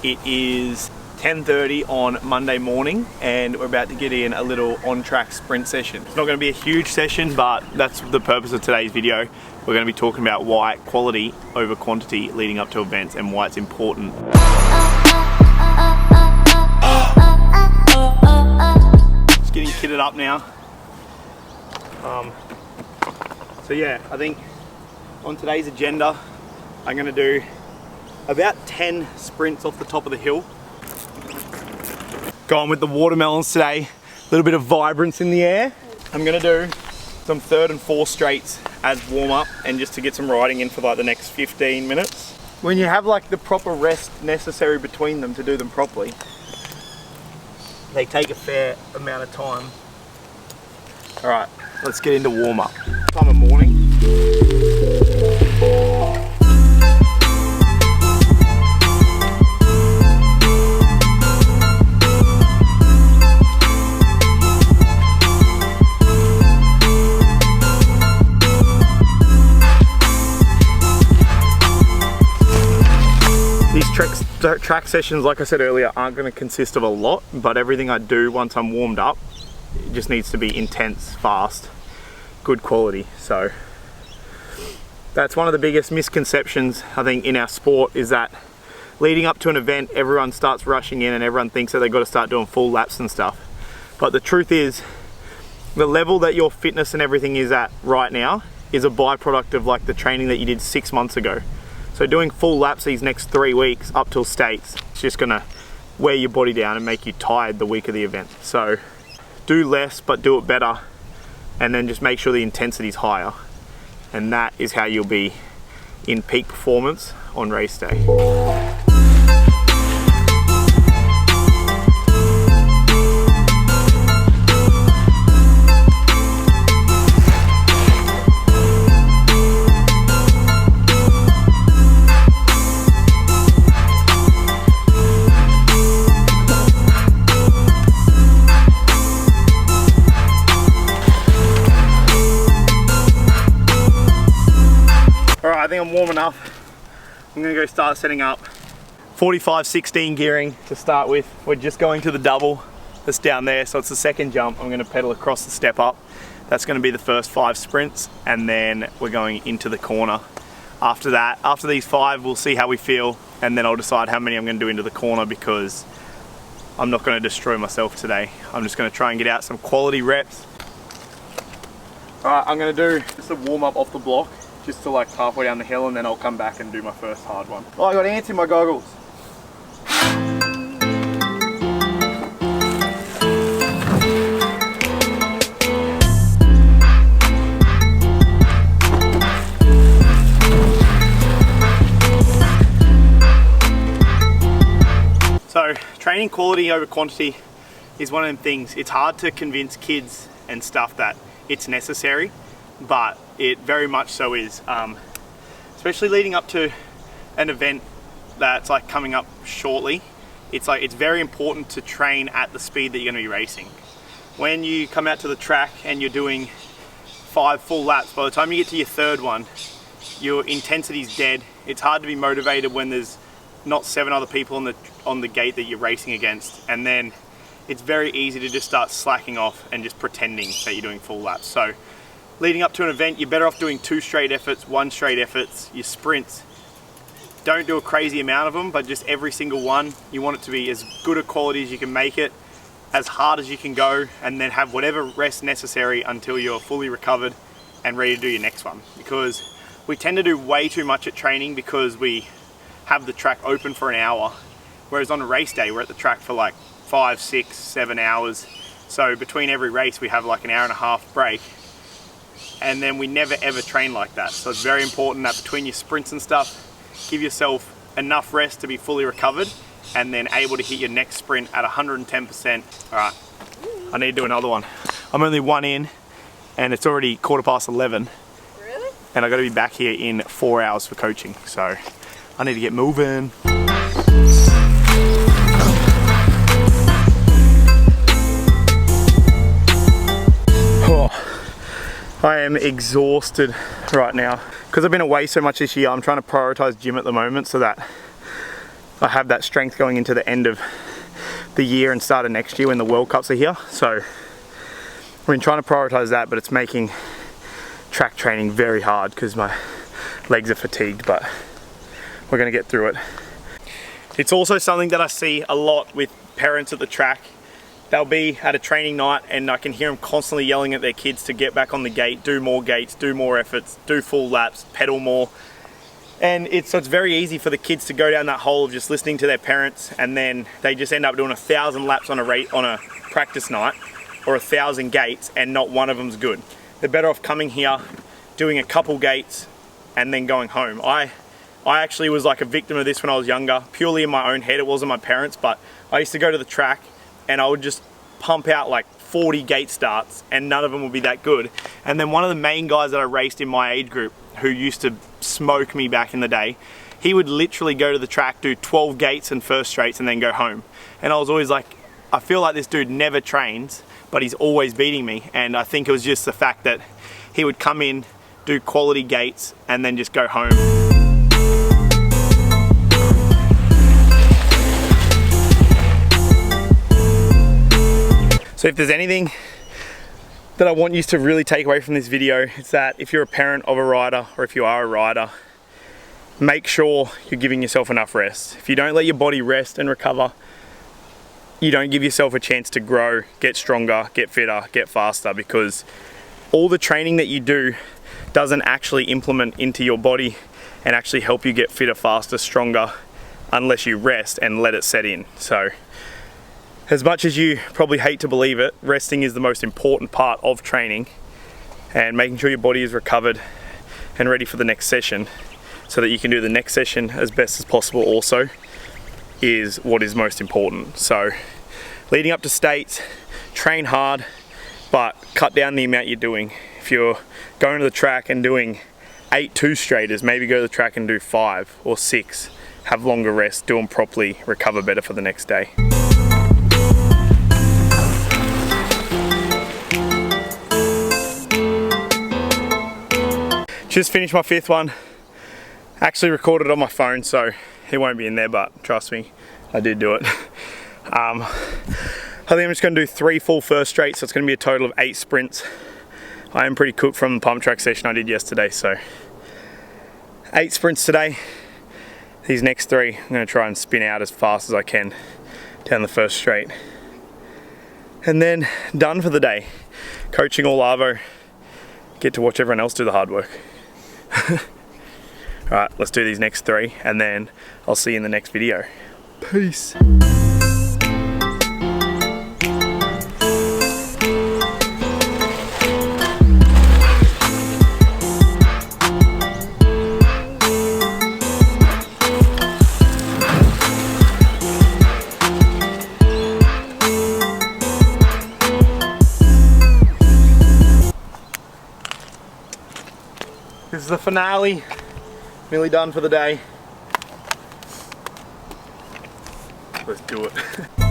It is 10:30 on Monday morning and we're about to get in a little on-track sprint session. It's not going to be a huge session, but that's the purpose of today's video. We're going to be talking about why quality over quantity leading up to events and why it's important. Just getting kitted up now. So yeah, I think on today's agenda, I'm going to do about 10 sprints off the top of the hill. Going with the watermelons today, a little bit of vibrance in the air. I'm going to do some 3rd and 4th straights as warm up and just to get some riding in for like the next 15 minutes. When you have like the proper rest necessary between them to do them properly, they take a fair amount of time. All right, let's get into warm up. Time of morning. These track sessions, like I said earlier, aren't going to consist of a lot, but everything I do once I'm warmed up, it just needs to be intense, fast, good quality. So that's one of the biggest misconceptions I think in our sport, is that leading up to an event everyone starts rushing in and everyone thinks that they've got to start doing full laps and stuff. But the truth is, the level that your fitness and everything is at right now is a byproduct of like the training that you did 6 months ago. So doing full laps these next 3 weeks up till states, it's just gonna wear your body down and make you tired the week of the event. So do less, but do it better. And then just make sure the intensity is higher. And that is how you'll be in peak performance on race day. I think I'm warm enough. I'm gonna go start setting up 45-16 gearing to start with. We're just going to the double that's down there, so it's the second jump. I'm gonna pedal across the step up. That's gonna be the first 5 sprints, and then we're going into the corner. After that, after these 5, we'll see how we feel, and then I'll decide how many I'm gonna do into the corner, because I'm not gonna destroy myself today. I'm just gonna try and get out some quality reps. All right, I'm gonna do just a warm up off the block, just to like halfway down the hill, and then I'll come back and do my first hard one. Oh, I got ants in my goggles. So training quality over quantity is one of them things. It's hard to convince kids and stuff that it's necessary, but it very much so is, especially leading up to an event that's like coming up shortly. It's very important to train at the speed that you're going to be racing. When you come out to the track and you're doing 5 full laps, by the time you get to your 3rd one, your intensity's dead. It's hard to be motivated when there's not 7 other people on the gate that you're racing against, and then it's very easy to just start slacking off and just pretending that you're doing full laps. So leading up to an event, you're better off doing 2 straight efforts, 1 straight efforts. Your sprints, don't do a crazy amount of them, but just every single one, you want it to be as good a quality as you can make it, as hard as you can go, and then have whatever rest necessary until you're fully recovered and ready to do your next one. Because we tend to do way too much at training because we have the track open for an hour, whereas on a race day, we're at the track for like 5, 6, 7 hours. So between every race, we have like an 1.5 hour break. And then we never ever train like that. So it's very important that between your sprints and stuff, give yourself enough rest to be fully recovered and then able to hit your next sprint at 110%. All right, I need to do another one. I'm only 1 in and it's already 11:15. Really? And I got to be back here in 4 hours for coaching. So I need to get moving. I am exhausted right now. Because I've been away so much this year, I'm trying to prioritize gym at the moment so that I have that strength going into the end of the year and start of next year when the World Cups are here. So we've been trying to prioritize that, but it's making track training very hard because my legs are fatigued, but we're gonna get through it. It's also something that I see a lot with parents at the track. They'll be at a training night and I can hear them constantly yelling at their kids to get back on the gate, do more gates, do more efforts, do full laps, pedal more. And it's very easy for the kids to go down that hole of just listening to their parents, and then they just end up doing 1,000 laps on a practice night or 1,000 gates and not one of them's good. They're better off coming here, doing a couple gates and then going home. I actually was like a victim of this when I was younger, purely in my own head. It wasn't my parents, but I used to go to the track and I would just pump out like 40 gate starts and none of them would be that good. And then one of the main guys that I raced in my age group, who used to smoke me back in the day, he would literally go to the track, do 12 gates and first straights and then go home. And I was always like, I feel like this dude never trains, but he's always beating me. And I think it was just the fact that he would come in, do quality gates and then just go home. So if there's anything that I want you to really take away from this video, it's that if you're a parent of a rider or if you are a rider, make sure you're giving yourself enough rest. If you don't let your body rest and recover, you don't give yourself a chance to grow, get stronger, get fitter, get faster, because all the training that you do doesn't actually implement into your body and actually help you get fitter, faster, stronger, unless you rest and let it set in. So as much as you probably hate to believe it, resting is the most important part of training, and making sure your body is recovered and ready for the next session so that you can do the next session as best as possible also is what is most important. So leading up to states, train hard, but cut down the amount you're doing. If you're going to the track and doing 8 2-straighters, maybe go to the track and do 5 or 6. Have longer rest, do them properly, recover better for the next day. Just finished my 5th one. Actually recorded on my phone, so it won't be in there, but trust me, I did do it. I think I'm just going to do 3 full first straights, so it's going to be a total of 8 sprints. I am pretty cooked from the pump track session I did yesterday, so 8 sprints today. These next 3, I'm going to try and spin out as fast as I can down the first straight. And then done for the day. Coaching all Arvo. Get to watch everyone else do the hard work. Alright, let's do these next 3 and then I'll see you in the next video. Peace. This is the finale, nearly done for the day. Let's do it.